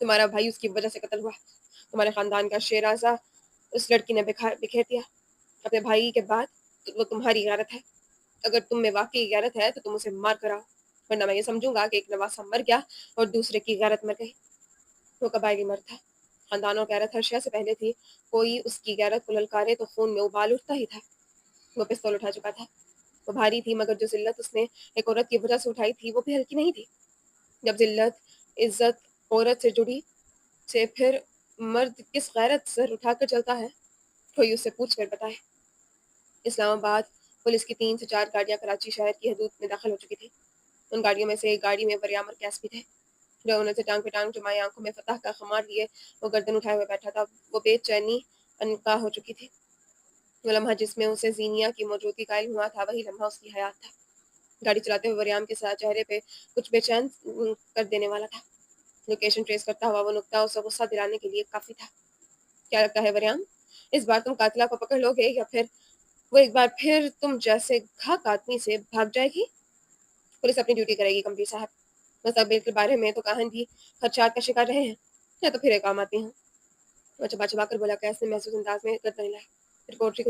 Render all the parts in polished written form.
تمہارا بھائی اس کی وجہ سے قتل ہوا، تمہارے خاندان کا شیرازہ اس لڑکی نے بکھیر دیا اپنے بھائی کے بعد، تو وہ تمہاری غیرت ہے۔ اگر تم میں واقعی غیرت ہے تو تم اسے مار کر آؤ، ورنہ میں یہ سمجھوں گا کہ ایک نواسہ مر گیا اور دوسرے کی غیرت مر گئی۔ وہ قبائلی مرد تھا، خاندان اور غیرت ہر شے سے پہلے تھی۔ کوئی اس کی غیرت کو للکارے تو خون میں ابال اٹھتا ہی تھا۔ وہ پستول اٹھا چکا تھا، وہ بھاری تھی، مگر جو ذلت اس نے ایک عورت کی وجہ سے اٹھائی تھی وہ بھی ہلکی نہیں تھی۔ جب ذلت عزت عورت سے جڑی سے پھر مرد کس غیرت سر اٹھا کر چلتا ہے، کوئی اس سے پوچھ کر بتائے۔ اسلام آباد پولیس کی 3 سے 4 گاڑیاں کراچی شہر کی حدود میں داخل ہو چکی تھی۔ ان گاڑیوں میں سے ایک گاڑی میں وریام اور کیس بھی تھے۔ جو انہیں سے ٹانگ پہ ٹانگ جمائے آنکھوں میں فتح کا خمار لیے وہ گردن اٹھائے ہوئے بیٹھا تھا۔ وہ بے چینی انقا ہو چکی تھی۔ وہ لمحہ جس میں اسے زینیا کی موجودگی کا علم ہوا تھا وہی لمحہ اس کی حیات تھا۔ گاڑی چلاتے ہوئے وریام کے ساتھ چہرے پہ کچھ بے چین کر دینے والا تھا۔ لوکیشن ٹریس کرتا ہوا وہ نقطہ اسے غصہ دلانے کے لیے کافی تھا۔ کیا لگتا ہے وریام، اس بار تم قاتلہ کو پکڑ لو گے یا پھر وہ ایک بار پھر تم جیسے گھاک آدمی سے بھاگ جائے گی؟ پولیس اپنی ڈیوٹی کرے گی کمپیر صاحب، مستقبل کے بارے میں تو کہاں بھی خدشات کا شکار رہے ہیں، یا تو پھر ایک عام آدمی ہوں۔ وہ چبا چبا کر بولا، کیسے محسوس انداز میں گردن ہلائے، پھر کوٹری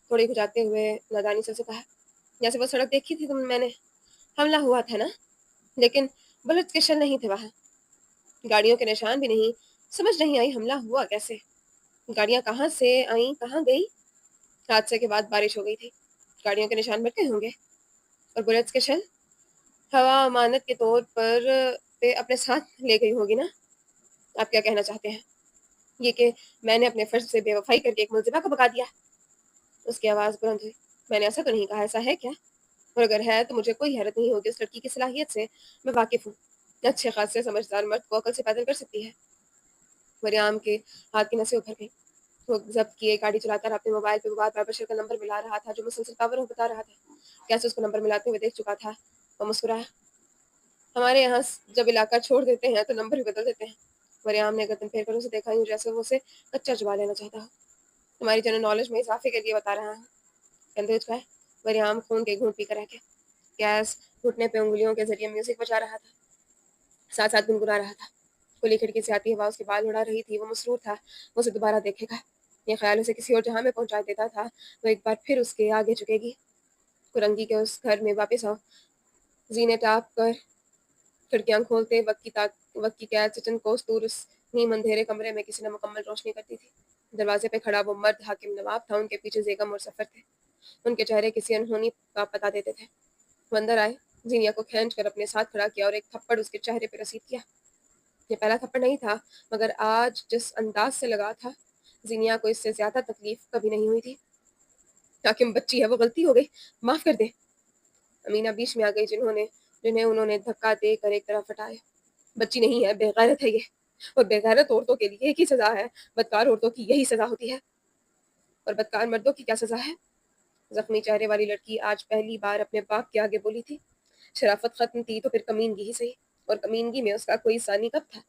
تھوڑی کھجاتے ہوئے نادانی سے کہا، جیسے وہ سڑک دیکھی تھی میں نے، حملہ ہوا تھا نا، لیکن بلٹ کے شل نہیں تھے وہاں، گاڑیوں کے نشان بھی نہیں۔ سمجھ نہیں آئی حملہ ہوا کیسے، گاڑیاں کہاں سے آئیں کہاں گئی؟ حادثے کے بعد بارش ہو گئی تھی، گاڑیوں کے نشان بٹ گئے ہوں گے، اور بلٹس کے شل ہوا امانت کے طور پر پہ اپنے ساتھ لے گئی ہوگی نا۔ آپ کیا کہنا چاہتے ہیں؟ یہ کہ میں نے اپنے فرض سے بے وفائی کر کے ایک ملزمہ کو بکا دیا۔ اس کی آواز بلند ہوئی، میں نے ایسا تو نہیں کہا، ایسا ہے کیا؟ اور اگر ہے تو مجھے کوئی حیرت نہیں ہوگی، اس لڑکی کی صلاحیت سے میں واقف ہوں، اچھے خاصے سمجھدار مرد کو عقل سے پیدل کر سکتی ہے۔ وریام کے ہاتھ کی نسیں ابھر گئیں۔ وہ ضبط کیے گاڑی چلاتا رہا، اپنے موبائل پہ بار بار بشر کا نمبر ملا رہا تھا جو مسلسل پاور بتا رہا تھا۔ کیسے اس کو نمبر ملاتے ہوئے دیکھ چکا تھا۔ وہ مسکرایا، ہمارے یہاں جب علاقہ چھوڑ دیتے ہیں تو نمبر بھی بدل دیتے ہیں۔ وریام نے گردن پھیر کر اسے دیکھا، یوں جیسے وہ اسے کچا چبا لینا چاہتا ہو۔ تمہاری جنرل نالج میں اضافے کے لیے بتا رہا ہوں، کندھے جھکائے وریام خون کے گھونٹ پی کر رہ گیا۔ گیس گھٹنے پہ انگلیوں کے ذریعے میوزک بجا رہا تھا، ساتھ ساتھ گنگنا رہا تھا۔ کھلی کھڑکی سے آتی ہوا اس کے بال اڑا رہی تھی۔ وہ مسرور تھا، وہ اسے دوبارہ دیکھے گا۔ یہ خیال اسے کسی اور جہاں میں پہنچا دیتا تھا۔ وہ ایک بار پھر اس کے آگے جھکے گی، کرنگی کے اس گھر میں واپس آؤ۔ زینے ٹاپ کر کھڑکیاں کھولتے وقت کی قید سے چند کوس دور اس نیم اندھیرے کمرے میں کسی نے مکمل روشنی کر دی تھی۔ دروازے پہ کھڑا وہ مرد حاکم نواب تھا، ان کے پیچھے بیگم اور سفر تھے، ان کے چہرے کسی انہونی کا پتہ دیتے تھے۔ وہ اندر آئے، زینیا کو کھینچ کر اپنے ساتھ کھڑا کیا اور ایک تھپڑ اس کے چہرے پہ رسید کیا۔ یہ پہلا تھپڑ نہیں تھا، مگر آج جس انداز سے لگا تھا، زینیا کو اس سے زیادہ تکلیف کبھی نہیں ہوئی تھی۔ حاکم بچی ہے، وہ غلطی ہو گئی، معاف کر دے۔ امینہ بیچ میں آ گئی، جنہیں انہوں نے دھکا دے کر ایک طرف ہٹایا۔ بچی نہیں ہے، بے غیرت ہے یہ، اور بے غیرت عورتوں کے لیے ایک ہی سزا ہے، بدکار عورتوں کی یہی سزا ہوتی ہے۔ اور بدکار مردوں کی کیا سزا ہے؟ زخمی چہرے والی لڑکی آج پہلی بار اپنے باپ کے آگے بولی تھی۔ شرافت ختم تھی تو پھر کمینگی ہی صحیح، اور کمینگی میں اس کا کوئی ثانی کب تھا؟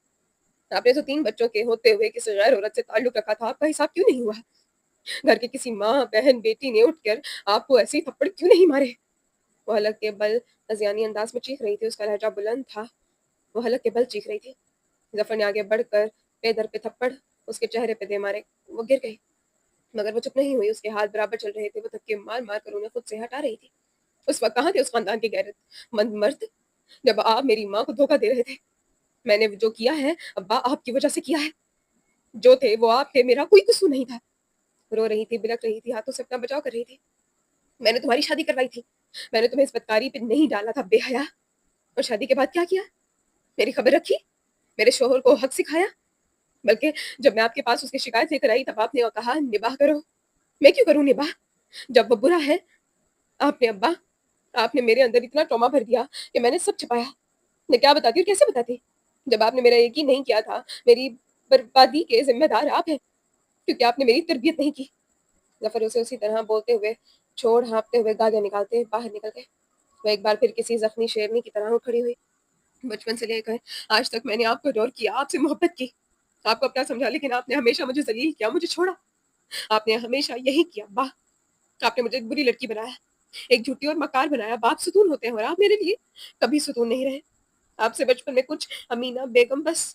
آپ نے تو 3 بچوں کے ہوتے ہوئے کسی غیر عورت سے تعلق رکھا تھا، آپ کا حساب کیوں نہیں ہوا؟ گھر کے کسی ماں بہن بیٹی نے اٹھ کر آپ کو ایسے ہی تھپڑ کیوں نہیں مارے؟ وہ حلق کے بل ازیانی انداز میں چیخ رہی تھی، اس کا لہجہ بلند تھا، وہ حلق کے بل چیخ رہی تھی۔ ظفر نے آگے بڑھ کر پے در پہ تھپڑ اس کے چہرے پہ دے مارے، وہ گر گئی، مگر وہ چپ نہیں ہوئی، اس کے ہاتھ برابر چل رہے تھے، وہ دھکے مار مار کر انہیں خود سے ہٹا رہی تھی۔ اس وقت کہاں تھے اس خاندان کے غیرت مند مرد جب آپ میری ماں کو دھوکہ دے رہے تھے؟ میں نے جو کیا ہے ابا آپ کی وجہ سے کیا ہے، جو تھے وہ آپ تھے، میرا کوئی قصور نہیں تھا۔ رو رہی تھی، بلک رہی تھی، ہاتھوں سے اپنا بچاؤ کر رہی تھی۔ میں نے تمہاری شادی کروائی تھی، میں نے تمہیں اس بدکاری پہ نہیں ڈالا تھا، بے حیا، اور شادی کے بعد کیا کیا؟ میری خبر رکھی، میرے شوہر کو حق سکھایا، بلکہ جب میں آپ کے پاس اس کی شکایت لے کر آئی تب آپ نے کہا نباہ کرو۔ میں کیوں کروں نباہ جب وہ برا ہے؟ آپ نے میرے اندر اتنا ٹراما بھر دیا کہ میں نے سب چھپایا۔ میں کیا بتاتی اور کیسے بتاتی جب آپ نے میرا یقین نہیں کیا تھا؟ میری بربادی کے ذمہ دار آپ ہیں کیونکہ آپ نے میری تربیت نہیں کی۔ ظفر اسے اسی طرح بولتے ہوئے چھوڑ ہانپتے ہوئے گالیاں نکالتے باہر نکل گئے۔ وہ ایک بار پھر کسی زخمی شیرنی کی طرح اٹھ کھڑی ہوئی۔ بچپن سے لے کر آج تک میں نے آپ کو ڈور کیا، آپ سے محبت کی، آپ کو اپنا سمجھا، لیکن آپ نے ہمیشہ مجھے ذلیل کیا، مجھے چھوڑا۔ آپ نے ہمیشہ یہی کیا آپ نے مجھے ایک بری لڑکی بنایا، ایک جھوٹی اور مکار بنایا۔ باپ ستون ہوتے ہیں اور آپ میرے لیے کبھی ستون نہیں رہے۔ آپ سے بچپن میں کچھ امینہ بیگم بس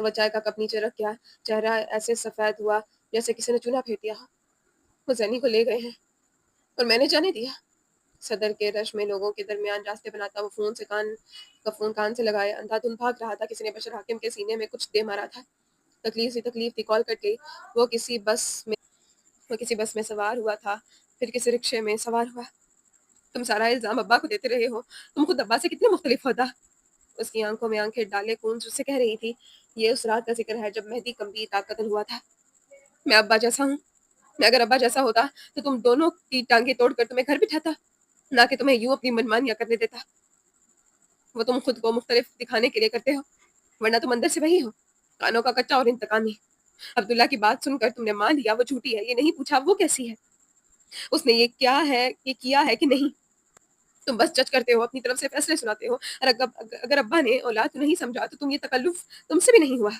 وہ چائے کا کپ نیچے رکھ گیا، چہرہ ایسے سفید ہوا جیسے کسی نے چونا پھیر دیا ہو۔ وہ زینی کو لے گئے ہیں اور میں نے جانے دیا۔ صدر کے رش میں لوگوں کے درمیان راستے بناتا وہ فون کان سے لگائے اندھا دھند بھاگ رہا تھا۔ کسی نے بشر حاکم کے سینے میں کچھ دے مارا تھا۔ تکلیف تھی، کال کٹ گئی۔ وہ کسی بس میں سوار ہوا تھا، پھر کسی رکشے میں سوار ہوا۔ تم سارا الزام ابا کو دیتے رہے ہو، تم خود ابا سے کتنے مختلف ہوتا۔ اس کی آنکھوں میں آنکھیں ڈالے کونج اس سے کہہ رہی تھی، یہ اس رات کا ذکر ہے جب مہدی کمبی قتل ہوا تھا۔ میں ابا جیسا ہوں، میں اگر ابا جیسا ہوتا تو تم دونوں کی ٹانگیں توڑ کر تمہیں گھر بٹھاتا، نہ کہ تمہیں یوں اپنی منمانیاں کرنے دیتا۔ وہ تم خود کو مختلف دکھانے کے لیے کرتے ہو، ورنہ تم اندر سے وہی ہو، کانوں کا کچا اور انتقامی۔ عبداللہ کی بات سن کر تم نے مان لیا وہ جھوٹی ہے، یہ نہیں پوچھا وہ کیسی ہے، اس نے یہ کیا ہے کہ نہیں۔ تم بس جج کرتے ہو، اپنی طرف سے فیصلے سناتے ہو، اور اگر ابا نے اولاد کو نہیں سمجھا تو تم یہ تکلف تم سے بھی نہیں ہوا۔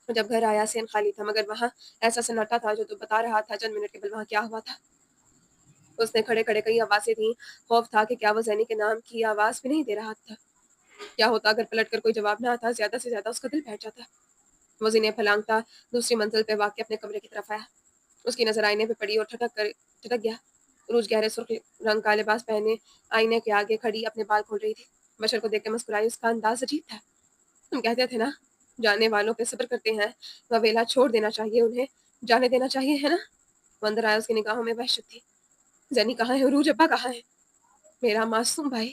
جب گھر آیا سین خالی تھا، مگر وہاں ایسا سناٹا تھا جو تو بتا رہا تھا چند منٹ قبل وہاں کیا ہوا تھا۔ اس نے کھڑے کھڑے کئی آوازیں دیں، خوف تھا کہ کیا وہ زینی کے نام کی آواز بھی نہیں دے رہا تھا۔ کیا ہوتا اگر پلٹ کر کوئی جواب نہ آتا، زیادہ سے زیادہ اس کا دل بیٹھ جاتا۔ وہ زینے پھلانگتا دوسری منزل پہ واقع اپنے کمرے کی طرف آیا۔ اس کی نظر آئینے پہ پڑی اور ٹھٹک گیا۔ عروج گہرے سرخ رنگ کا لباس پہنے آئینے کے آگے کھڑی اپنے بال کھول رہی تھی۔ بشر کو دیکھ کے مسکرائی، اس کا انداز عجیب تھا۔ تم کہتے تھے نا جانے والوں پہ صبر کرتے ہیں، ویلا چھوڑ دینا چاہیے، انہیں جانے دینا چاہیے، ہے نا؟ وہ اندر آیا، اس کی نگاہوں میں وحشت تھی۔ زینی کہاں ہے؟ عروج ابا کہاں ہے؟ میرا معصوم بھائی،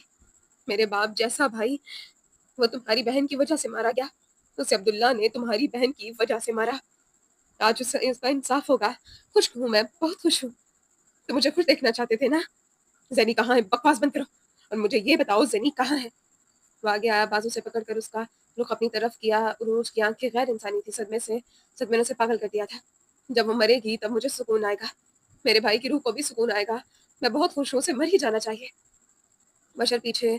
میرے باپ جیسا بھائی، وہ تمہاری بہن کی وجہ سے مارا گیا، اسے عبداللہ نے تمہاری بہن کی وجہ سے مارا۔ آج اس کا انصاف ہوگا۔ خوش ہوں، میں بہت خوش ہوں۔ تم مجھے خوش دیکھنا چاہتے تھے نا؟ زینی کہاں ہے؟ بکواس بند کرو اور مجھے یہ بتاؤ زینی کہاں ہے؟ وہ آگے آیا، بازو سے پکڑ کر اس کا رخ اپنی طرف کیا۔ عروج کی آنکھیں غیر انسانی تھی، صدمے نے اسے پاگل کر دیا تھا۔ جب وہ مرے گی تب مجھے سکون آئے گا، میرے بھائی کی روح کو بھی سکون آئے گا۔ میں بہت خوش ہوں، اسے مر ہی جانا چاہیے۔ بشر پیچھے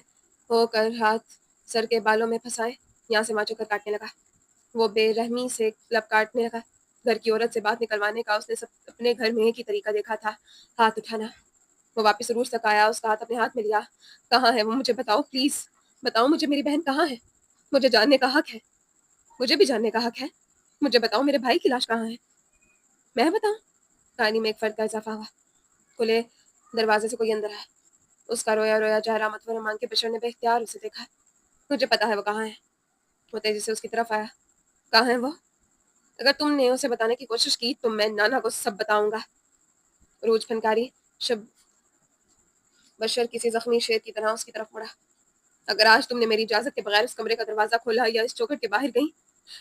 ہو کر ہاتھ سر کے بالوں میں پھنسائے یہاں سے وہاں چکر کاٹنے لگا۔ وہ بے رحمی سے لب کاٹنے لگا۔ گھر کی عورت سے بات نکلوانے کا اس نے اپنے گھر میں ایک ہی طریقہ دیکھا تھا، ہاتھ اٹھانا۔ وہ واپس عروج تک آیا، اس کا ہاتھ اپنے ہاتھ میں لیا۔ کہاں ہے وہ؟ مجھے بتاؤ پلیز، بتاؤ مجھے میری بہن کہاں ہے؟ مجھے جاننے کا حق ہے، مجھے بھی جاننے کا حق ہے۔ مجھے بتاؤ میرے بھائی کی لاش کہاں ہے؟ میں بتاؤں؟ کہانی میں ایک فرد کا اضافہ ہوا۔ کھلے دروازے سے کوئی اندر آیا۔ اس کا رویا رویا چہرہ متورہ مانگ کے بشر نے بے اختیار اسے دیکھا۔ مجھے پتا ہے وہ کہاں ہے۔ وہ تیزی سے اس کی طرف آیا۔ کہاں ہے وہ؟ اگر تم نے اسے بتانے کی کوشش کی تو میں نانا کو سب بتاؤں گا۔ عروج پھنکاری۔ بشر کسی زخمی شیر کی طرح اس کی طرف مڑا۔ اگر آج تم نے میری اجازت کے بغیر اس کمرے کا دروازہ کھولا یا اس چوکھٹ کے باہر گئی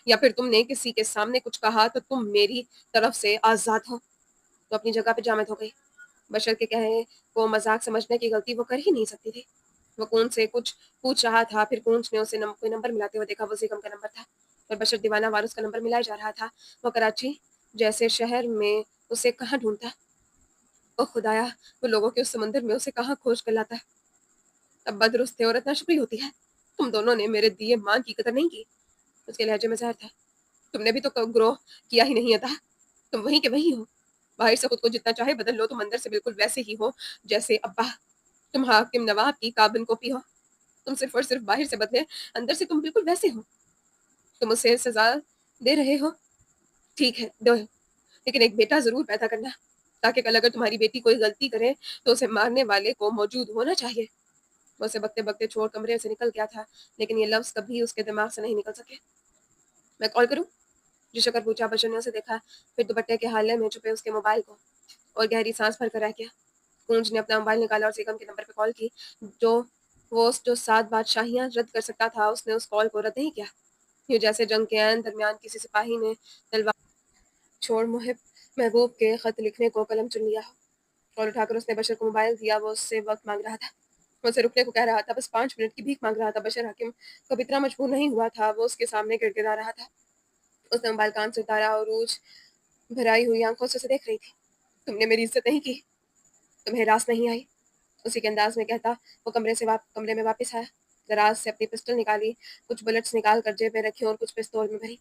یا پھر تم نے کسی کے سامنے کچھ کہا تو تم میری طرف سے آزاد ہو۔ تو اپنی جگہ پہ جامد ہو گئی۔ بشر کے کہے کو مذاق سمجھنے کی غلطی وہ کر ہی نہیں سکتی تھی۔ وہ کون سے کچھ پوچھ رہا تھا، پھر کونچ نے اسے کوئی نمبر ملاتے ہوئے دیکھا، وہ زیگم کا نمبر تھا اور بشر دیوانہ وار اس کا نمبر ملایا جا رہا تھا۔ وہ کراچی جیسے شہر میں اسے کہاں ڈھونڈتا؟ او خدایا، وہ لوگوں کے اس سمندر میں اسے کہاں کھوج کر لاتا؟ اب بدرست ہے اور اتنا شکری ہوتی ہے۔ تم دونوں نے میرے دیے مان کی قدر نہیں کی۔ اس کے لہجے میں زہر تھا۔ تم نے بھی تو گروہ کیا ہی نہیں تھا، تم وہیں کے وہیں ہو۔ باہر سے خود کو جتنا چاہے بدل لو، تم اندر سے بالکل ویسے ہی ہو جیسے ابا۔ تم حاکم نواب کی کابن کاپی ہو۔ تم صرف اور صرف باہر سے بدلے، اندر سے تم بالکل ویسے ہو۔ تم اسے سزا دے رہے ہو، ٹھیک ہے دو، لیکن ایک بیٹا ضرور پیدا کرنا تاکہ کل اگر تمہاری بیٹی کوئی غلطی کرے تو اسے مارنے والے کو موجود ہونا چاہیے۔ وہ اسے بکتے بکتے چھوڑ کمرے سے نکل گیا تھا، لیکن یہ لفظ کبھی اس کے دماغ سے نہیں نکل سکے۔ میں کال کروں؟ جو شکر پوچھا۔ بشر نے اسے دیکھا، پھر دوپٹے کے حالے میں چھپے اس کے موبائل کو اور گہری سانس بھر کر رہ گیا۔ کونج نے اپنا موبائل نکالا اور سیگم کے نمبر پہ کال کی۔ جو 7 بادشاہیاں رد کر سکتا تھا، اس نے اس کال کو رد نہیں کیا۔ یہ جیسے جنگ کے عین درمیان کسی سپاہی نے تلوار چھوڑ محبوب کے خط لکھنے کو قلم چن لیا ہو۔ کال اٹھا کر اس نے بشر کو موبائل دیا۔ وہ اس سے وقت مانگ رہا تھا، وہ اسے رکنے کو کہہ رہا تھا، بس 5 منٹ کی بھیک مانگ رہا تھا۔ بشر حاکم کب اتنا مجبور نہیں ہوا تھا۔ وہ اس کے سامنے گڑ گڑا رہا تھا۔ اس نے موبائل کان سے اتارا اور عروج بھرائی ہوئی آنکھوں سے اسے دیکھ رہی تھی۔ تم نے میری عزت نہیں کی، تمہیں راس نہیں آئی، اسی کے انداز میں کہتا وہ کمرے میں واپس آیا۔ دراز سے اپنی پسٹل نکالی، کچھ بلٹس نکال کر جیب میں رکھی اور کچھ پستول میں بھری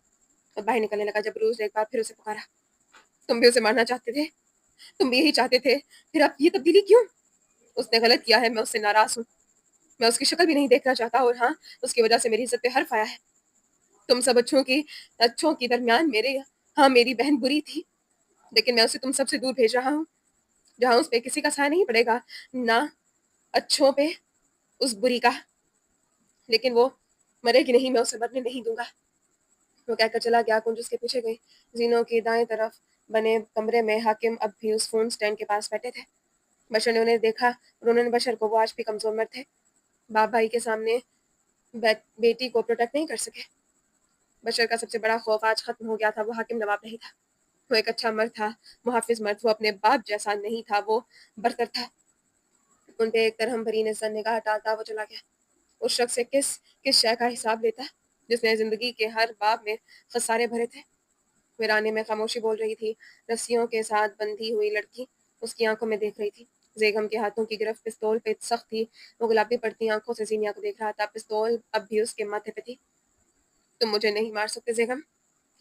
اور باہر نکلنے لگا۔ جب عروج نے ایک بار پھر اسے پکارا، تم بھی اسے مارنا چاہتے تھے، تم بھی یہی چاہتے تھے، پھر اب یہ تبدیلی کیوں؟ اس نے غلط کیا ہے، میں اس سے ناراض ہوں، میں اس کی شکل بھی نہیں دیکھنا چاہتا، اور ہاں، اس کی وجہ سے میری عزت پہ حرف آیا ہے۔ تم سب اچھوں کی درمیان ہاں میری بہن بری تھی، لیکن میں اسے تم سب سے دور بھیج رہا ہوں، جہاں اس پہ کسی کا سایہ نہیں پڑے گا، نہ اچھوں پہ اس بری کا۔ لیکن وہ مرے گی نہیں، میں اسے مرنے نہیں دوں گا۔ وہ کہہ کر چلا گیا۔ کنج اس کے پیچھے گئی۔ زینوں کی دائیں طرف بنے کمرے میں حاکم اب بھی اس فون سٹینڈ کے پاس بیٹھے تھے۔ بشر نے انہیں دیکھا اور انہوں نے بشر کو، وہ آج بھی کمزور مرد تھے، باپ بھائی کے سامنے بیٹی کو پروٹیکٹ نہیں کر سکے۔ بشر کا سب سے بڑا خوف آج ختم ہو گیا تھا۔ وہ حاکم نواب نہیں تھا، وہ ایک اچھا مرد تھا، محافظ مرد۔ وہ اپنے باپ جیسا نہیں تھا، وہ برتر تھا۔ ان پہ ایک درہم بھری نظر نگاہ ڈالتا وہ چلا گیا۔ اس شخص سے کس شے کا حساب لیتا جس نے زندگی کے ہر باب میں خسارے بھرے تھے؟ ویرانے میں خاموشی بول رہی تھی۔ رسیوں کے ساتھ بندھی ہوئی لڑکی اس کی آنکھوں میں دیکھ رہی تھی۔ زیگم کے ہاتھوں کی گرفت پستول پہ سخت تھی۔ وہ گلابی پڑتی آنکھوں سے زینیا کو دیکھ رہا تھا۔ پستول اب بھی اس کے ماتھے پہ تھی۔ تم مجھے نہیں مار سکتے زیگم۔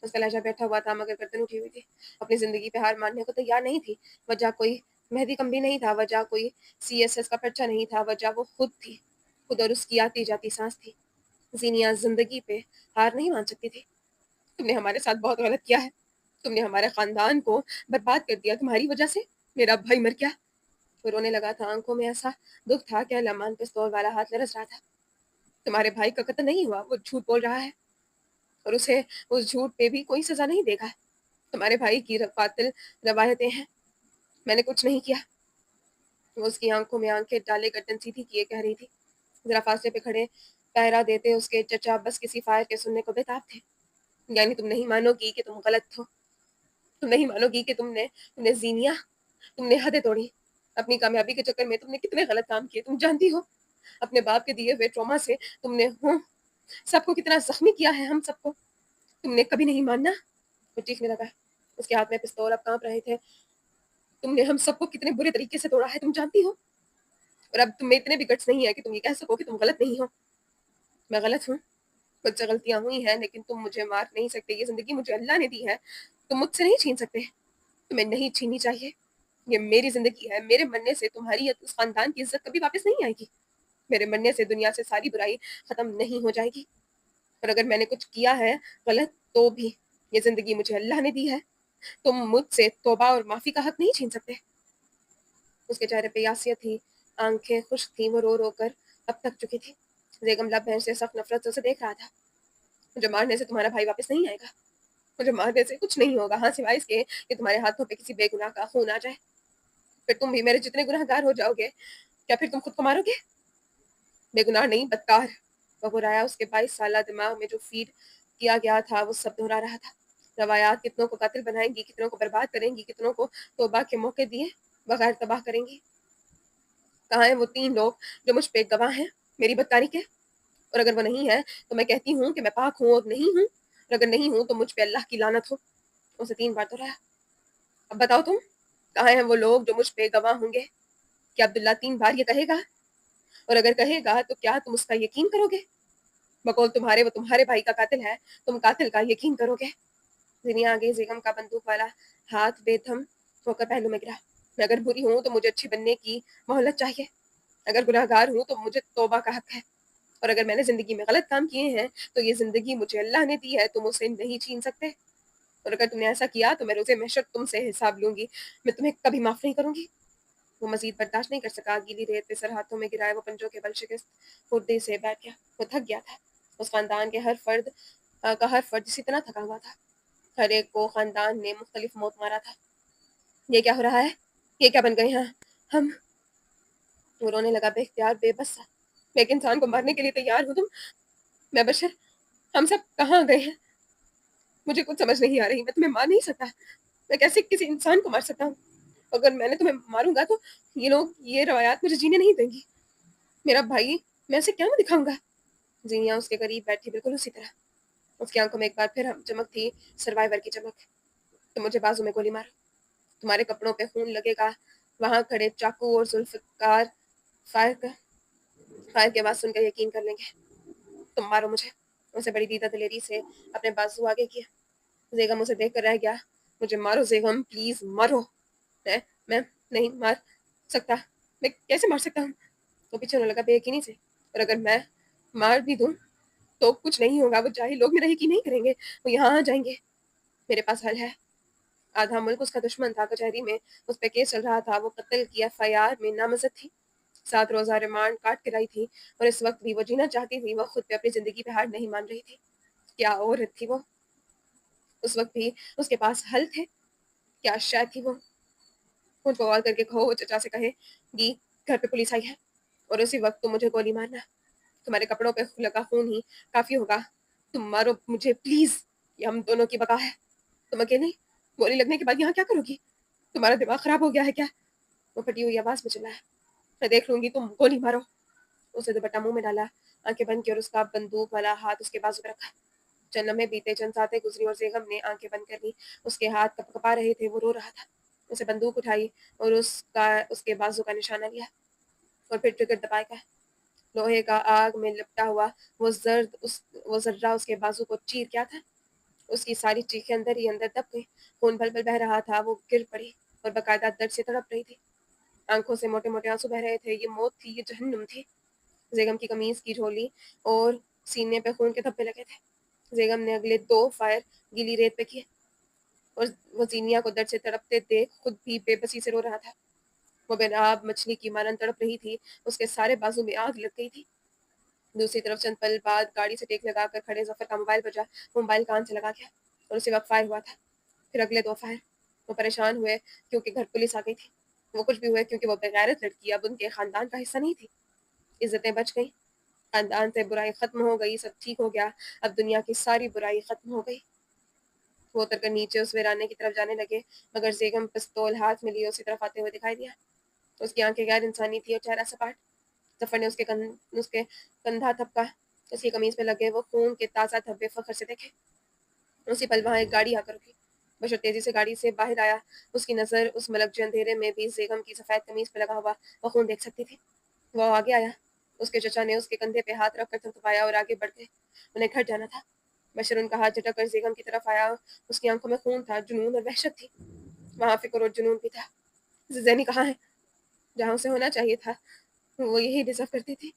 اس کا لہجہ بیٹھا ہوا تھا مگر گردن اٹھی ہوئی تھی۔ اپنی زندگی پہ ہار ماننے کو تیار نہیں تھی۔ وجہ کوئی مہدی کمبی نہیں تھا، وجہ کوئی CSS کا پرچہ نہیں تھا، وجہ وہ خود تھی، خود اور اس کی آتی جاتی سانس تھی۔ زینیا زندگی پہ ہار نہیں مان سکتی تھی۔ تم نے ہمارے ساتھ بہت غلط کیا ہے، تم نے ہمارے خاندان کو برباد کر دیا، تمہاری وجہ سے میرا بھائی مر گیا۔ وہ رونے لگا تھا، آنکھوں میں ایسا دکھ تھا کہ لمان پستول والا ہاتھ لرز رہا تھا۔ تمہارے بھائی کا قتل نہیں ہوا، وہ جھوٹ بول رہا ہے اور اسے اس جھوٹ پہ بھی کوئی سزا نہیں دے گا۔ تمہارے بھائی کی قاتل روایتیں ہیں، میں نے کچھ نہیں کیا۔ وہ اس کی آنکھوں میں آنکھیں ڈالے گردن سیدھی کیے کہہ رہی تھی۔ ذرا فاصلے پہ کھڑے پہرا دیتے اس کے چچا بس کسی فائر کے سننے کو بےتاب تھے۔ یعنی تم نہیں مانو گی کہ تم غلط ہو، تم نہیں مانو گی کہ تم نے زینیا، تم نے حدیں توڑی۔ اپنی کامیابی کے چکر میں تم نے کتنے غلط کام کیے تم جانتی ہو۔ اپنے باپ کے دیے ہوئے ٹراما سے تم نے سب کو کتنا زخمی کیا ہے، ہم سب کو۔ تم نے کبھی نہیں ماننا۔ وہ چیخنے لگا، اس کے ہاتھ میں پستول اب کانپ رہے تھے۔ تم نے ہم سب کو کتنے برے طریقے سے توڑا ہے، تم جانتی ہو، اور اب تم میں اتنے بھی گٹس نہیں ہے کہ تم یہ کہہ سکو کہ تم غلط نہیں ہو۔ میں غلط ہوں، کچھ غلطیاں ہوئی ہیں، لیکن تم مجھے مار نہیں سکتے۔ یہ زندگی مجھے اللہ نے دی ہے، تم مجھ سے نہیں چھین سکتے، تمہیں نہیں چھیننی چاہیے۔ یہ میری زندگی ہے، میرے مرنے سے تمہاری اس خاندان کی عزت کبھی واپس نہیں آئے گی۔ میرے مرنے سے دنیا سے ساری برائی ختم نہیں ہو جائے گی، اور اگر میں نے کچھ کیا ہے غلط تو بھی یہ زندگی مجھے اللہ نے دی ہے، تم مجھ سے توبہ اور معافی کا حق نہیں چھین سکتے۔ اس کے چہرے پہ یاسیت تھی، آنکھیں خشک تھیں، وہ رو رو کر اب تک چکی تھی۔ بیگم لب بہن سے سخت نفرت سے اسے دیکھ رہا تھا۔ مجھے مارنے سے تمہارا بھائی واپس نہیں آئے گا، مجھے مارنے سے کچھ نہیں ہوگا، ہاں سوائے اس کے کہ تمہارے ہاتھوں پہ کسی بے گناہ کا خون آ جائے۔ پھر تم بھی میرے جتنے گناہ گار ہو جاؤ گے، کیا پھر تم خود کو مارو گے؟ بے گناہ نہیں، بدکار۔ وہ برایا، اس کے 22 سالہ دماغ میں جو فیڈ کیا گیا تھا وہ سب دہرا رہا تھا۔ روایات کتنوں کو قاتل بنائیں گی، کتنوں کو برباد کریں گی، کتنوں کو توبہ کے موقع دیے بغیر تباہ کریں گی۔ کہاں ہیں وہ 3 لوگ جو مجھ پہ گواہ ہیں میری بدکاری کے؟ اور اگر وہ نہیں ہے تو میں کہتی ہوں کہ میں پاک ہوں اور نہیں ہوں، اور اگر نہیں ہوں تو مجھ پہ اللہ کی لعنت ہو۔ اسے 3 بار دہرایا۔ اب بتاؤ تم، کہاں ہیں وہ لوگ جو مجھ پہ گواہ ہوں گے؟ کیا عبداللہ 3 بار یہ کہے گا؟ اور اگر کہے گا تو کیا تم اس کا یقین کرو گے؟ بقول تمہارے، وہ تمہارے بھائی کا قاتل ہے، تم قاتل کا یقین کرو گے؟ زینیا آگے، زیگم کا بندوق والا ہاتھ بے تھم ہو کر پہلو میں گرا۔ میں اگر بری ہوں تو مجھے اچھی بننے کی مہلت چاہیے، اگر گناہ گار ہوں تو مجھے توبہ کا حق ہے، اور اگر میں نے زندگی میں غلط کام کیے ہیں تو یہ زندگی مجھے اللہ نے دی ہے، تم اسے نہیں چھین سکتے، اور اگر تم نے ایسا کیا تو میں روز محشر تم سے حساب لوں گی، میں تمہیں کبھی معاف نہیں کروں گی۔ وہ مزید برداشت نہیں کر سکا، گیلی ریت پہ سر ہاتھوں میں گرائے وہ پنجوں کے بل شکست خوردی سے بیٹھ گیا۔ وہ تھک گیا تھا۔ اس خاندان کے ہر فرد اسی طرح تھکا ہوا تھا۔ ہر ایک کو خاندان نے مختلف موت مارا تھا۔ یہ کیا ہو رہا ہے؟ یہ کیا بن گئے ہیں ہم؟ وہ رونے لگا، بے اختیار، بے بس سا۔ میں ایک انسان کو مارنے کے لیے تیار ہوں، میں بشر، ہم سب کہاں گئے ہیں؟ مجھے کچھ سمجھ نہیں آ رہی، میں تمہیں مار نہیں سکتا، میں کیسے کسی انسان کو مار سکتا ہوں؟ اگر میں نے تمہیں ماروں گا تو یہ روایات مجھے جینے نہیں دیں گی، میرا بھائی، میں اسے کیا دکھاؤں گا؟ زینیا اس کے قریب بیٹھی، بالکل اسی طرح۔ اس کی آنکھوں میں ایک بار پھر چمک تھی، سروائیور کی چمک۔ تم مجھے بازو میں گولی مارو، تمہارے کپڑوں پہ خون لگے گا، وہاں کھڑے چاقو اور ذوالفقار فائر کے آواز سن کر یقین کر لیں گے۔ تم مارو مجھے۔ اسے بڑی دیدہ دلیری سے اپنے بازو آگے کیا۔ زیگم اسے دیکھ کر رہ گیا۔ مجھے مارو زیگم، پلیز مارو۔ میں نہیں مار سکتا، میں کیسے مار سکتا ہوں؟ وہ پیچھے ہونے لگا بے یقینی سے۔ اور اگر میں مار بھی دوں تو کچھ نہیں ہوگا، وہ جاہل لوگ میرا یقین نہیں کریں گے، وہ یہاں آ جائیں گے۔ میرے پاس حل ہے۔ آدھا ملک اس کا دشمن تھا، کچہری میں اس پہ کیس چل رہا تھا، وہ قتل کی FIR میں نامزد تھی، 7 روزہ ریمانڈ کاٹ کے لائی تھی، اور اس وقت بھی وہ جینا چاہتی تھی، وہ خود پہ اپنی زندگی پہ ہار نہیں مان رہی تھی۔ کیا عورت تھی وہ! اس وقت بھی اس کے پاس حل تھے، کیا شاید تھی وہ! خود کو غور کر کے کہو، وہ چچا سے کہے گی گھر پہ پولیس آئی ہے اور اسی وقت تم مجھے گولی مارنا، تمہارے کپڑوں پہ لگا خون ہی کافی ہوگا، تم مارو مجھے پلیز، یہ ہم دونوں کی بقا ہے۔ تم اکیلی گولی لگنے کے بعد یہاں کیا کرو گی؟ تمہارا دماغ خراب ہو گیا ہے کیا؟ وہ پھٹی ہوئی آواز میں چلایا، میں دیکھ لوں گی، تم گولی مارو۔ اسے دوپٹہ منہ میں ڈالا، آنکھیں بند کی اور اس کا بندوق والا ہاتھ اس کے بازو پہ رکھا۔ چند لمحے بیتے، چند ساتیں گزری اور بیگم نے آنکھیں بند کر لی۔ اس کے ہاتھ کپ کپا رہے تھے، وہ رو رہا تھا۔ اسے بندوق اٹھائی اور اس کے بازو کا نشانہ لیا اور پھر ٹرگر دبائے گا۔ لوہے کا آگ میں لپٹا ہوا وہ ذرہ اس کے بازو کو چیر کیا تھا۔ اس کی ساری چیخیں اندر ہی اندر دب گئی، خون بل بل بہہ رہا تھا، وہ گر پڑی اور باقاعدہ درد سے تڑپ رہی تھی، آنکھوں سے موٹے موٹے آنسو بہ رہے تھے۔ یہ موت تھی، یہ جہنم تھی۔ بیگم کی قمیض کی جھولی اور سینے پہ خون کے دھبے لگے تھے۔ بیگم نے اگلے 2 فائر گیلی ریت پہ کیے اور وہ زینیا کو درد سے تڑپتے دیکھ خود بھی بے بسی سے رو رہا تھا۔ وہ بے آب مچھلی کی مانند تڑپ رہی تھی، اس کے سارے بازو میں آگ لگ گئی تھی۔ دوسری طرف چند پل بعد گاڑی سے ٹیک لگا کر کھڑے ظفر کا موبائل بجا، وہ موبائل کان سے لگا گیا اور اسی وقت فائر ہوا تھا، پھر اگلے 2 فائر۔ وہ پریشان ہوئے کیونکہ گھر پولیس آ گئی تھی، وہ کچھ بھی ہوئے کیونکہ وہ بغیرت لڑکی اب ان کے خاندان کا حصہ نہیں تھی۔ عزتیں بچ گئیں، خاندان سے برائی ختم ہو گئی، سب ٹھیک ہو گیا، اب دنیا کی ساری برائی ختم ہو گئی۔ وہ اتر کر نیچے اس ویرانے کی طرف جانے لگے، مگر بیگم پستول ہاتھ میں لیے اسی طرف آتے ہوئے دکھائی دیا۔ اس کی آنکھیں غیر انسانی تھی اور چہرہ سپاٹ۔ ظفر نے اس کے کندھا تھپکا، اس کی قمیض پہ لگے وہ خون کے تازہ دھبے فخر سے دیکھے۔ اسی پل وہاں ایک گاڑی آ کر رکی۔ بشر تیزی سے گاڑی سے باہر آیا، اس کی نظر اس ملکجے اندھیرے میں بھی بیگم کی سفید قمیض پہ لگا ہوا وہ خون دیکھ سکتی تھی۔ وہ آگے آیا، اس کے چچا نے اس کے کندھے پہ ہاتھ رکھ کر تھپتھپایا اور آگے بڑھ گئے، انہیں گھر جانا تھا۔ بشر ان کا ہاتھ جھٹک کر بیگم کی طرف آیا، اس کی آنکھوں میں خون تھا، جنون اور وحشت تھی، وہاں فکر اور جنون بھی تھا۔ زینی کہاں ہے؟ جہاں اسے ہونا چاہیے تھا، وہ یہی ڈیزرو کرتی تھی۔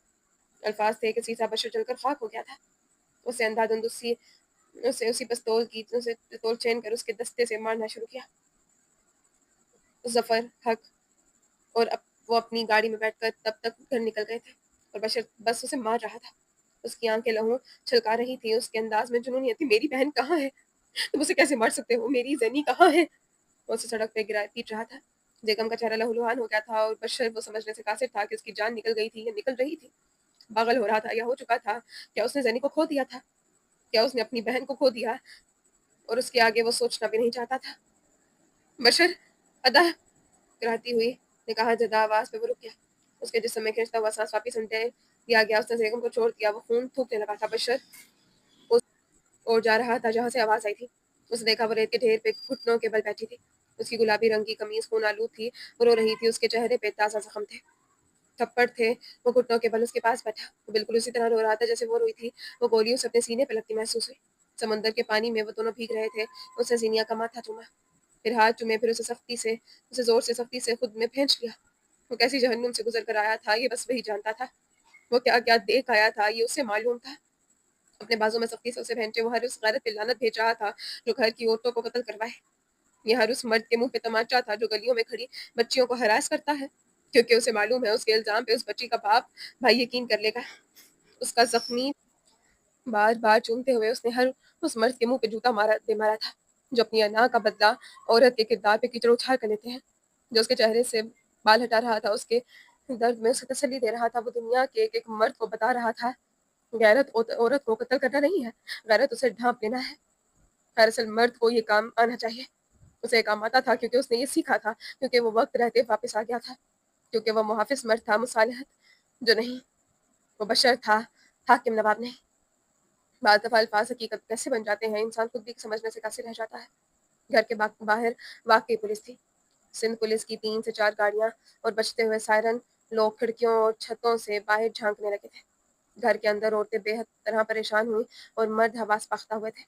الفاظ تھے کہ سیسا بشر جل کر خاک ہو گیا تھا۔ اسے اندھا دھند اسے اسی پستول چین کر اس کے دستے سے مارنا شروع کیا۔ ظفر، حق اور وہ اپنی گاڑی میں بیٹھ کر تب تک گھر نکل گئے تھے اور بشر بس اسے مار رہا تھا۔ اس کی آنکھیں لہو چھلکا رہی تھی، اس کے انداز میں جنون یہ تھی، میری بہن کہاں ہے؟ تم اسے کیسے مار سکتے ہو؟ میری زینی کہاں ہے؟ وہ اسے سڑک پہ گرا پیٹ رہا تھا۔ بیگم کا چہرہ لہولہان ہو گیا تھا اور بشر وہ سمجھنے سے قاصر تھا کہ اس کی جان نکل گئی تھی یا نکل رہی تھی، پاگل ہو رہا تھا یا ہو چکا تھا۔ کیا اس نے زینی کو کھو دیا تھا؟ کیا اس نے اپنی بہن کو کھو دیا اور اس کے آگے وہ سوچنا بھی نہیں چاہتا تھا؟ بشر، ادا کراتی ہوئی نے کہا، جدا آواز پہ وہ رک گیا، اس کے جسم میں کھینچتا ہوا سانس واپس انڈے دیا گیا، اس نے بیگم کو چھوڑ دیا، وہ خون تھوکنے لگا تھا۔ بشر اس اور جا رہا تھا جہاں سے آواز آئی تھی، اس نے دیکھا وہ ریت کے ڈھیر پہ گھٹنوں کے بل بیٹھی تھی، اس کی گلابی رنگ کی قمیض خون آلود تھی، وہ رو رہی تھی، اس کے چہرے پہ تازہ زخم تھے، تھپڑ تھے، وہ گھٹنوں کے بل اس کے پاس بیٹھا، وہ بالکل اسی طرح رو رہا تھا جیسے وہ روئی تھی، وہ گولی اسے اپنے سینے پہ لگتی محسوس ہوئی، سمندر کے پانی میں وہ دونوں بھیگ رہے تھے۔ اس نے زینیا کا ماتھا چوما، پھر ہاتھ چومے، پھر اسے زور سے سختی سے خود میں پھینچ لیا۔ وہ کیسی جہنم سے گزر کر آیا تھا، یہ بس وہی جانتا تھا، وہ کیا کیا دیکھ آیا تھا، یہ اسے معلوم تھا۔ اپنے بازو میں سختی سے اسے پہنچے، وہ ہر اس غیرت پہ لعنت بھیج رہا تھا جو گھر کی عورتوں کو قتل کروائے، یہ ہر اس مرد کے منہ پہ تمانچہ تھا جو گلیوں میں کھڑی بچیوں کو ہراس کرتا ہے، کیونکہ اسے معلوم ہے اس کے الزام پہ اس بچی کا باپ بھائی یقین کر لے گا۔ اس کا زخمی بار بار چومتے ہوئے اس نے ہر اس مرد کے منہ پہ جوتا مارا تھا جو اپنی انا کا بدلہ عورت کے کردار پہ کیچڑ اچھال کر لیتے ہیں، جو اس کے چہرے سے بال ہٹا رہا تھا، اس کے درد میں اسے تسلی دے رہا تھا، وہ دنیا کے ایک ایک مرد کو بتا رہا تھا، غیرت عورت کو قتل کرنا نہیں ہے، غیرت اسے ڈھانپ لینا ہے۔ دراصل مرد کو یہ کام آنا چاہیے، اسے یہ کام آتا تھا کیونکہ اس نے یہ سیکھا تھا، کیونکہ وہ وقت رہتے واپس آ گیا تھا، کیونکہ وہ محافظ مرد تھا، مصالحت جو نہیں، وہ بشر تھا، حاکم نواب نہیں۔ بعض دفعہ الفاظ حقیقت کیسے بن جاتے ہیں، انسان خود بھی سمجھنے سے قاصر رہ جاتا ہے۔ گھر کے باہر واقعی پولیس تھی، سندھ پولیس کی 3 سے 4 گاڑیاں اور بجتے ہوئے سائرن، لوگ کھڑکیوں اور چھتوں سے باہر جھانکنے لگے تھے۔ گھر کے اندر عورتیں بے حد طرح پریشان ہوئی اور مرد حواس باختہ ہوئے تھے،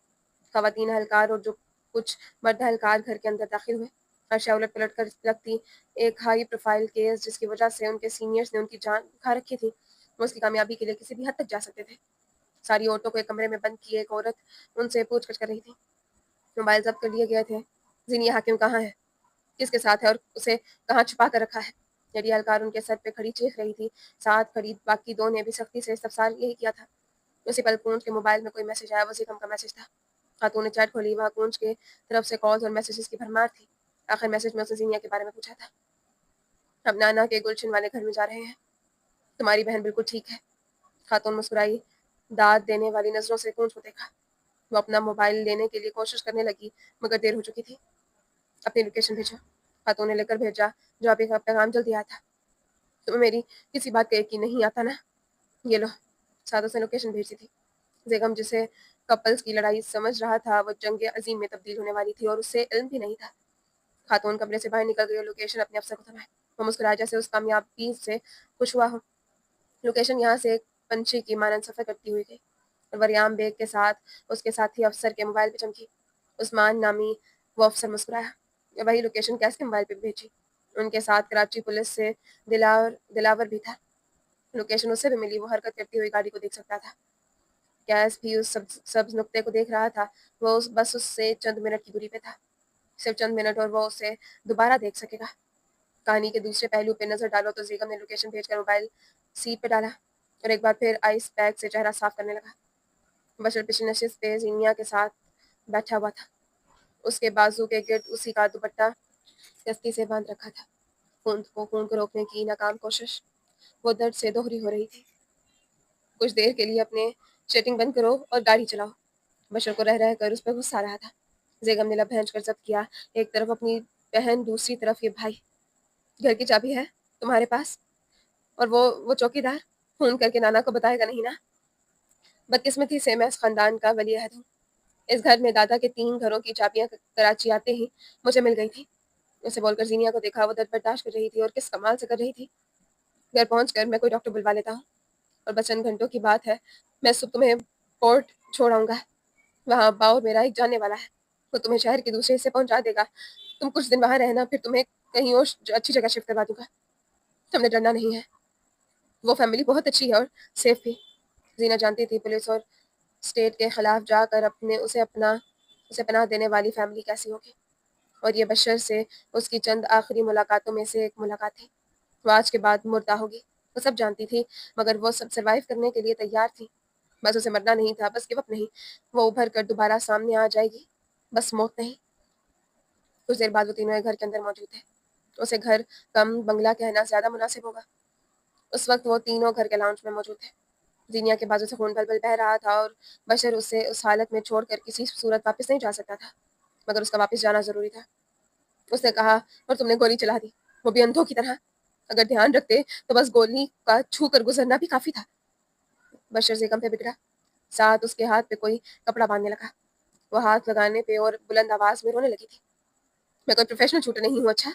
خواتین اہلکار اور جو کچھ مرد اہلکار گھر کے اندر داخل ہوئے، ہر شے الٹ پلٹ کر لگتی ایک ہائی پروفائل کیس جس کی وجہ سے ان کے سینئرز نے ان کی جان کھا رکھی تھی، وہ اس کی کامیابی کے لیے کسی بھی حد تک جا سکتے تھے۔ ساری عورتوں کو ایک کمرے میں بند کیے ایک عورت ان سے پوچھ گچھ کر رہی تھی۔ موبائل ضبط کر لیے گئے تھے۔ زینیہ حاکم کہاں ہے، کس کے ساتھ ہے اور اسے کہاں چھپا کر رکھا ہے؟ لیڈی اہلکار ان کے سر پہ کھڑی چیخ رہی تھی۔ ساتھ کھڑی باقی دو نے بھی سختی سے استفسار یہی کیا تھا۔ اسی پل کونج کے موبائل میں کوئی میسج آیا، وسیع کا میسج تھا۔ خاتون نے چیٹ کھولی، وہاں کونج کے طرف سے کالز اور میسیجز کی بھرمار تھی۔ آخر میسج میں اس نے زینیہ کے بارے میں پوچھا تھا۔ اب نانا کے گلشن والے گھر میں جا رہے ہیں، تمہاری بہن بالکل ٹھیک ہے۔ خاتون مسکرائی، داد دینے والی نظروں سے کونج کو دیکھا۔ وہ اپنا موبائل لینے کے لیے کوشش کرنے لگی مگر دیر ہو چکی تھی۔ اپنی لوکیشن بھیجو، خاتون نے لے کر بھیجا جو ابھی کا پیغام جلدی آیا تھا۔ تمہیں میری کسی بات کا یقین نہیں آتا نا؟ یہ لو۔ ساتھ اس نے لوکیشن بھیجی تھی۔ بیگم جسے کپلز کی لڑائی سمجھ رہا تھا وہ جنگ عظیم میں تبدیل ہونے والی تھی اور اس سے علم بھی نہیں تھا۔ خاتون کمرے سے باہر نکل گئی اور لوکیشن اپنے افسر کو تھمائے۔ وہ مسکرایا جیسے اس کامیابی سے خوش ہوا ہو۔ لوکیشن یہاں سے ایک پنچھی کی مانند سفر کرتی ہوئی گئی اور وریام بیگ کے ساتھ اس کے ساتھی افسر کے موبائل پہ چمکی۔ عثمان نامی وہ افسر مسکرایا۔ وہی لوکیشن کیسے موبائل پہ بھیجی؟ ان کے ساتھ کراچی پولیس سے دلاور بھی تھا۔ لوکیشن اسے بھی ملی، وہ حرکت کرتی ہوئی گاڑی کو دیکھ سکتا تھا۔ گیس بھی اس سبز نقطے کو دیکھ رہا تھا۔ وہ بس اس سے چند منٹ کی دوری پہ تھا، صرف چند منٹ، اور وہ اسے دوبارہ دیکھ سکے گا۔ کہانی کے دوسرے پہلو پہ نظر ڈالو تو زیگم نے لوکیشن بھیج کر موبائل سیٹ پہ ڈالا اور ایک بار پھر آئس پیک سے چہرہ صاف کرنے لگا۔ بشر پچھلی نشست پہ زینیا کے ساتھ بیٹھا ہوا تھا، اس کے بازو کے گرد اسی کا دوپٹہ دستی سے باندھ رکھا تھا۔ خون کو روکنے کی ناکام کوشش وہ درد سے دوہری ہو رہی تھی۔ کچھ دیر کے لیے اپنے چیٹنگ بند کرو اور گاڑی چلاؤ۔ بشر کو رہ رہ کر اس پر غصہ آ رہا تھا۔ زیگم نے لب بھینچ کر ضبط کیا، ایک طرف اپنی بہن، دوسری طرف یہ بھائی۔ گھر کی چابی ہے تمہارے پاس؟ اور وہ چوکی دار فون کر کے نانا کو بتائے گا نہیں نا؟ بدقسمتی سے میں اس خاندان کا ولی عہد ہوں۔ اس گھر میں دادا کے 3 گھروں کی چابیاں کراچی آتے ہی مجھے مل گئی تھی۔ اسے بول کر زینیا کو دیکھا، وہ درد برداشت کر رہی تھی اور کس کمال سے کر رہی تھی۔ گھر پہنچ کر میں کوئی ڈاکٹر بلوا لیتا ہوں، اور بس چند گھنٹوں کی بات ہے، میں صبح تمہیں پورٹ چھوڑاؤں گا۔ وہاں ابا اور میرا ایک جاننے والا ہے، وہ تمہیں شہر کے دوسرے حصے پہنچا دے گا۔ تم کچھ دن وہاں رہنا، پھر تمہیں کہیں اور اچھی جگہ شفٹ کروا دوں گا۔ تم نے ڈرنا نہیں ہے، وہ فیملی بہت اچھی ہے اور سیف بھی۔ زینہ جانتی تھی پولیس اور اسٹیٹ کے خلاف جا کر اسے پناہ دینے والی فیملی کیسی ہوگی، اور یہ بشر سے اس کی چند آخری ملاقاتوں میں سے ایک ملاقات تھی۔ وہ آج کے بعد مردہ ہوگی، وہ سب جانتی تھی، مگر وہ سب سروائیو کرنے کے لیے تیار تھی۔ بس اسے مرنا نہیں تھا، بس گو اپ نہیں۔ وہ ابھر کر دوبارہ سامنے آ جائے گی، بس موت نہیں۔ کچھ دیر بعد وہ تینوں ایک گھر کے اندر موجود تھے۔ اسے گھر کم بنگلہ کہنا زیادہ مناسب ہوگا۔ اس وقت وہ تینوں گھر کے لاؤنج میں موجود تھے۔ زینیا کے بازو سے خون بل بل بہہ رہا تھا اور بشر اسے اس حالت میں چھوڑ کر کسی صورت واپس نہیں جا سکتا تھا، مگر اس کا واپس جانا ضروری تھا۔ اس نے کہا، اور تم نے گولی چلا دی، وہ بھی اندھوں کی طرح۔ اگر دھیان رکھتے تو بس گولی کا چھو کر گزرنا بھی کافی تھا۔ بشر زیگم پہ بگڑا، ساتھ اس کے ہاتھ پہ کوئی کپڑا باندھنے لگا۔ وہ ہاتھ لگانے پہ اور بلند آواز میں رونے لگی تھی۔ میں کوئی پروفیشنل شوٹر نہیں ہوں، اچھا؟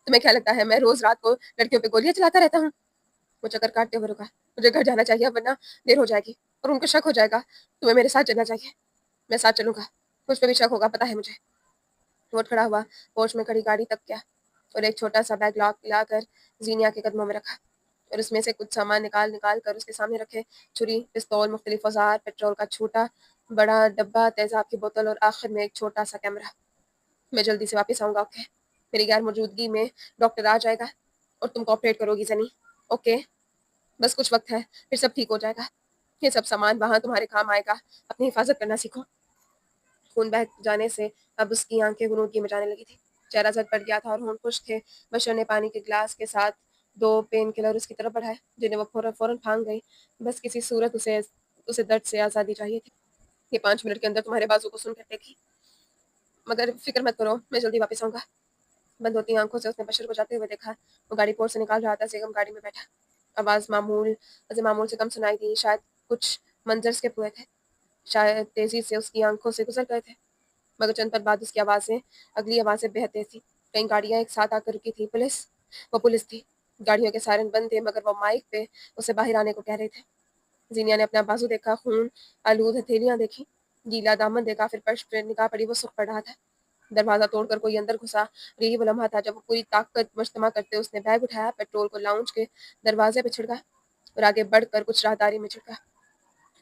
تمہیں کیا لگتا ہے میں روز رات کو لڑکیوں پہ گولیاں چلاتا رہتا ہوں؟ وہ چکر کاٹتے ہوئے رکا۔ مجھے گھر جانا چاہیے ورنہ دیر ہو جائے گی اور ان کو شک ہو جائے گا۔ تمہیں میرے ساتھ چلنا چاہیے۔ میں ساتھ چلوں گا، مجھ پہ بھی شک ہوگا، پتہ ہے مجھے۔ وہ کھڑا ہوا، پورچ میں کھڑی گاڑی تک گیا اور ایک چھوٹا سا بیگ لا کر زینیا کے قدموں میں رکھا اور اس میں سے کچھ سامان نکال کر اس کے سامنے رکھے۔ چھری، پستول، مختلف اوزار، پیٹرول کا چھوٹا بڑا ڈبہ، تیزاب کی بوتل اور آخر میں ایک چھوٹا سا کیمرہ۔ میں جلدی سے واپس آؤں گا، اوکے؟ میری غیر موجودگی میں ڈاکٹر آ جائے گا اور تم کوآپریٹ کرو گی زنی، اوکے؟ بس کچھ وقت ہے، پھر سب ٹھیک ہو جائے گا۔ یہ سب سامان وہاں تمہارے کام آئے گا، اپنی حفاظت کرنا سیکھو۔ خون بہہ جانے سے اب اس کی آنکھیں غنودگی میں جانے لگی تھی، چہرہ زرد پڑ گیا تھا اور ہونٹ خشک تھے۔ بشر نے پانی کے گلاس کے ساتھ 2 پین کلر اس کی طرف بڑھائے جنہیں وہ فوراً پھانگ گئی۔ بس کسی صورت اسے درد سے آزادی چاہیے تھی۔ یہ 5 منٹ کے اندر تمہارے بازو کو سن کر دے گی، مگر فکر مت کرو، میں جلدی واپس آؤں گا۔ بند ہوتی آنکھوں سے اس نے بشر کو جاتے ہوئے دیکھا۔ وہ گاڑی پورٹ سے نکال رہا تھا۔ زیگم گاڑی میں بیٹھا، آواز معمول سے کم سنائی دی، شاید کچھ منظر اسکپ ہوئے تھے، شاید تیزی سے اس کی آنکھوں سے گزر گئے تھے، مگر چند پل بعد اس کی اگلی آوازیں بہت تیز تھی۔ کئی گاڑیاں ایک ساتھ آ کر رکی تھی۔ وہ پولیس تھی۔ گاڑیوں کے سائرن بند تھے مگر وہ مائک پہ اسے باہر آنے کو کہہ رہے تھے۔ زینیا نے اپنا بازو دیکھا، خون آلود ہتھیلیاں دیکھی، گیلا دامن دیکھا، پھر فرش پہ نگاہ پڑی، وہ سوکھ پڑ رہا تھا۔ دروازہ توڑ کر کوئی اندر گھسا اور یہی وہ لمحہ تھا جب وہ پوری طاقت مجتمع کرتے اس نے بیگ اٹھایا، پیٹرول کو لاؤنج کے دروازے پہ چھڑکا اور آگے بڑھ کر کچھ راہداری میں چھڑکا۔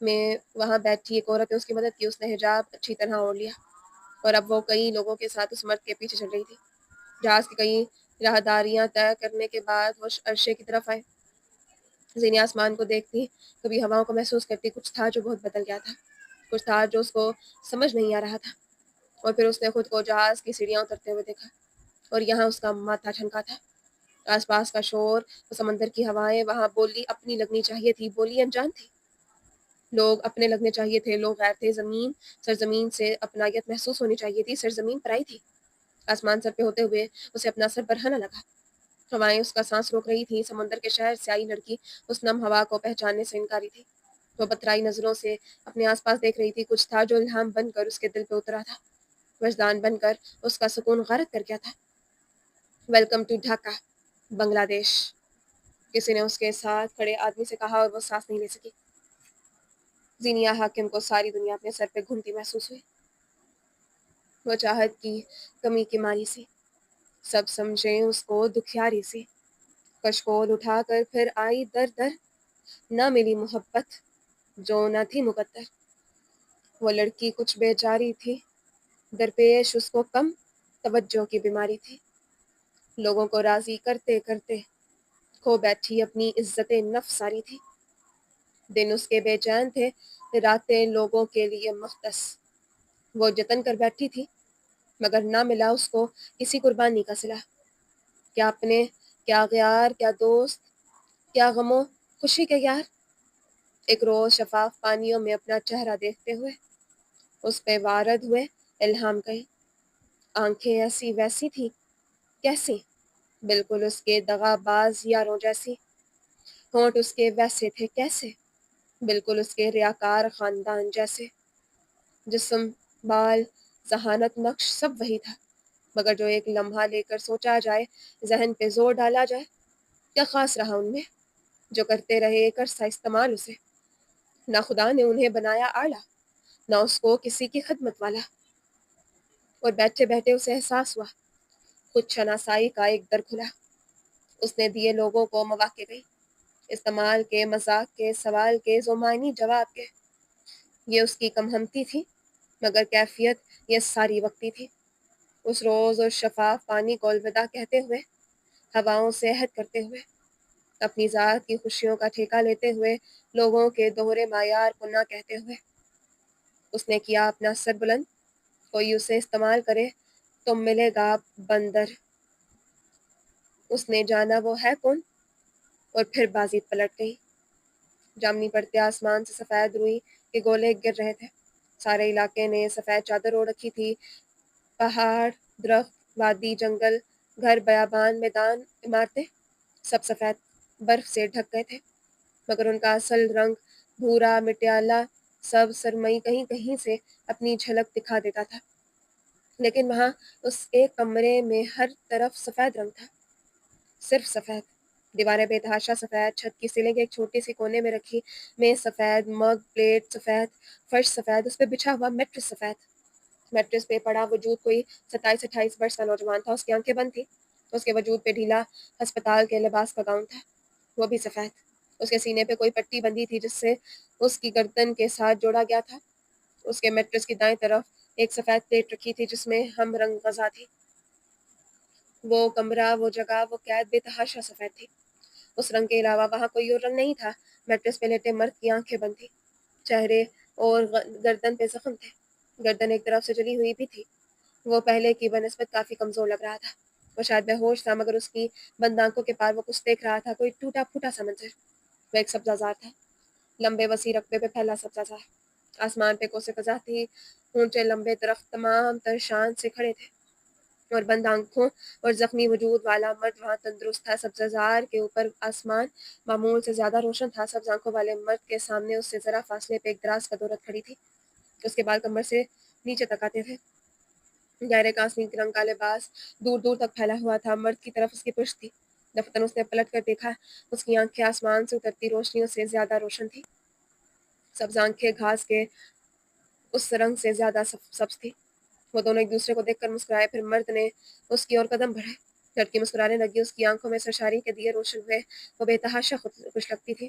میں وہاں بیٹھی ایک عورت نے اس کی مدد کی، اس نے حجاب اچھی طرح اوڑھ لیا اور اب وہ کئی لوگوں کے ساتھ اس مرد کے پیچھے چل رہی تھی۔ جہاز کی کئی راہداریاں طے کرنے کے بعد وہ عرشے کی طرف آئے۔ زینی آسمان کو دیکھتی، کبھی ہواؤں کو محسوس کرتی، کچھ تھا جو بہت بدل گیا تھا، کچھ تھا جو اس کو سمجھ نہیں آ رہا تھا۔ اور پھر اس نے خود کو جہاز کی سیڑھیاں اترتے ہوئے دیکھا اور یہاں اس کا ماتھا ٹھنکا تھا، آس پاس کا شور، وہ سمندر کی ہوائیں، وہاں بولی اپنی لگنی چاہیے تھی، بولی انجان تھی، لوگ اپنے لگنے چاہیے تھے، لوگ غیر تھے، زمین سرزمین سے اپنائیت محسوس ہونی چاہیے تھی، سرزمین پرائی تھی۔ آسمان سر پہ ہوتے ہوئے اسے اپنا سر برہنہ لگا، ہوائیں اس کا سانس روک رہی تھیں، سمندر کے شہر سے آئی لڑکی اس نم ہوا کو پہچاننے سے انکاری تھی۔ وہ بترائی نظروں سے اپنے آس پاس دیکھ رہی تھی، کچھ تھا جو الہام بن کر اس کے دل پہ اترا تھا، وجدان بن کر اس کا سکون غارت کر گیا تھا۔ ویلکم ٹو ڈھاکہ، بنگلہ دیش، کسی نے اس کے ساتھ کھڑے آدمی سے کہا اور وہ سانس نہیں لے سکی۔ زینیا حاکم کو ساری دنیا اپنے سر پہ گھومتی محسوس ہوئی، وہ چاہت کی کمی کی ماری سی، سب سمجھیں اس کو دکھیاری سی، کشکول اٹھا کر پھر آئی در در، نہ ملی محبت جو نہ تھی مقدر۔ وہ لڑکی کچھ بیچاری تھی، درپیش اس کو کم توجہ کی بیماری تھی، لوگوں کو راضی کرتے کرتے کھو بیٹھی اپنی عزت نفس ساری تھی۔ دن اس کے بے چین تھے، راتیں لوگوں کے لیے مختص، وہ جتن کر بیٹھی تھی مگر نہ ملا اس کو کسی قربانی کا صلہ، کیا اپنے، کیا غیار، کیا دوست، کیا غم و خوشی کے یار۔ ایک روز شفاف پانیوں میں اپنا چہرہ دیکھتے ہوئے اس پہ وارد ہوئے الہام کہیں، آنکھیں ایسی ویسی تھی کیسی، بالکل اس کے دغا باز یاروں جیسی، ہونٹ اس کے ویسے تھے کیسے، بالکل اس کے ریاکار خاندان جیسے، جسم، بال، ذہانت، نقش سب وہی تھا، مگر جو ایک لمحہ لے کر سوچا جائے، ذہن پہ زور ڈالا جائے، کیا خاص رہا ان میں جو کرتے رہے ایک عرصہ استعمال اسے۔ نہ خدا نے انہیں بنایا آلہ، نہ اس کو کسی کی خدمت والا، اور بیٹھے بیٹھے اسے احساس ہوا خود شناسائی کا ایک در کھلا۔ اس نے دیے لوگوں کو مواقع گئی، استعمال کے، مذاق کے، سوال کے، ذومعنی جواب کے، یہ اس کی کم ہمتی تھی مگر کیفیت یہ ساری وقتی تھی۔ اس روز اور شفاف پانی کو الوداع کہتے ہوئے، ہواؤں سے عہد کرتے ہوئے، اپنی ذات کی خوشیوں کا ٹھیکہ لیتے ہوئے، لوگوں کے دوہرے معیار کو نہ کہتے ہوئے، اس نے کیا اپنا سر بلند، کوئی اسے استعمال کرے تو ملے گا بندر، اس نے جانا وہ ہے کون، اور پھر بازی پلٹ گئی۔ جامنی پڑتے آسمان سے سفید روئی کے گولے گر رہے تھے، سارے علاقے نے سفید چادر اوڑھ رکھی تھی، پہاڑ، درخت، وادی، جنگل، گھر، بیابان، میدان، عمارتیں، سب سفید برف سے ڈھک گئے تھے، مگر ان کا اصل رنگ بھورا مٹیالہ سب سرمئی کہیں کہیں سے اپنی جھلک دکھا دیتا تھا۔ لیکن وہاں اس ایک کمرے میں ہر طرف سفید رنگ تھا، صرف سفید، دیواریں بے تحاشا سفید، چھت کی سیلنگ ایک چھوٹی سی کونے میں رکھی میز سفید، مگ پلیٹ سفید، فرش سفید، اس پہ بچھا ہوا میٹرس سفید، میٹرس پہ پڑا وجود کوئی 27-28 برس کا نوجوان تھا، اس کی آنکھیں بند تھیں، اس کے وجود پہ ڈھیلا ہسپتال کے لباس کا گاؤن تھا، وہ بھی سفید، اس کے سینے پہ کوئی پٹی بندھی تھی جس سے اس کی گردن کے ساتھ جوڑا گیا تھا، اس کے میٹرس کی دائیں طرف ایک سفید پلیٹ رکھی تھی جس میں ہم رنگ غذا تھی، وہ کمرہ، وہ جگہ، وہ قید بے تحاشا سفید تھی، اس رنگ کے علاوہ وہاں کوئی اور رنگ نہیں تھا۔ میٹرس پہ لیٹے مرد کی آنکھیں بند تھیں، چہرے اور گردن پہ زخم تھے، گردن ایک طرف سے جلی ہوئی بھی تھی، وہ پہلے کی بنسبت کافی کمزور لگ رہا تھا، وہ شاید بے ہوش تھا مگر اس کی بند آنکھوں کے پار وہ کچھ دیکھ رہا تھا، کوئی ٹوٹا پھوٹا سا منظر، وہ ایک سبزہ زار تھا، لمبے وسیع رقبے پہ پھیلا سبزہ زار، آسمان پہ کوسے فضا تھی، اونچے لمبے درخت تمام تر شان سے کھڑے تھے، اور بند آنکھوں اور زخمی وجود والا مرد وہاں تندرست تھا، سبزہ زار کے اوپر آسمان معمول سے زیادہ روشن تھا، سبز آنکھوں والے مرد کے سامنے اس سے ذرا فاصلے پہ ایک دراز قد عورت کھڑی تھی، اس کے بال کمر سے نیچے تک آتے تھے، گہرے کاسنی رنگ کا لباس دور دور تک پھیلا ہوا تھا، مرد کی طرف اس کی پشت تھی، دفتن اس نے پلٹ کر دیکھا، اس کی آنکھیں آسمان سے اترتی روشنیوں سے زیادہ روشن تھی، سبز آنکھیں گھاس کے اس رنگ سے زیادہ سبز تھی، وہ دونوں ایک دوسرے کو دیکھ کر مسکرائے، پھر مرد نے اس کی اور قدم بڑھائے، لڑکی مسکرانے لگی، اس کی آنکھوں میں سرشاری کے دیے روشن ہوئے، وہ بے تحاشا خوش لگتی تھی،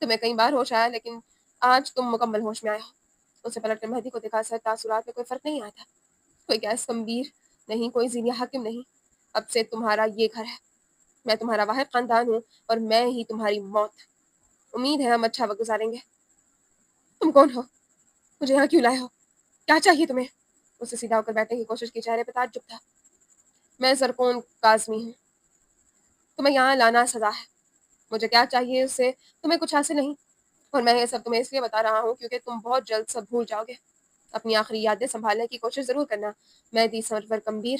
تمہیں کئی بار ہوش آیا، لیکن آج تم مکمل ہوش میں آئے ہو۔ اسے پلٹ کر مہدی کو دیکھا۔ اثر تاثرات میں کوئی فرق نہیں آتا، کوئی گیس کمبیر نہیں، کوئی زینیہ حاکم نہیں۔ اب سے تمہارا یہ گھر ہے، میں تمہارا واحد خاندان ہوں، اور میں ہی تمہاری موت۔ امید ہے ہم اچھا وقت گزاریں گے۔ تم کون ہو؟ مجھے یہاں کیوں لائے ہو؟ کیا چاہیے تمہیں؟ اسے سیدھا ہو کر بیٹھنے کی کوشش کی، چہرے پہ تعجب تھا۔ میں زرکون کاظمی ہوں، تمہیں یہاں لانا سزا ہے۔ مجھے کیا چاہیے اس سے تمہیں کچھ حاصل نہیں، اور میں یہ سب تمہیں اس لیے بتا رہا ہوں کیونکہ تم بہت جلد سب بھول جاؤ گے۔ اپنی آخری یادیں سنبھالنے کی کوشش ضرور کرنا، مہدی سرور کمبیر۔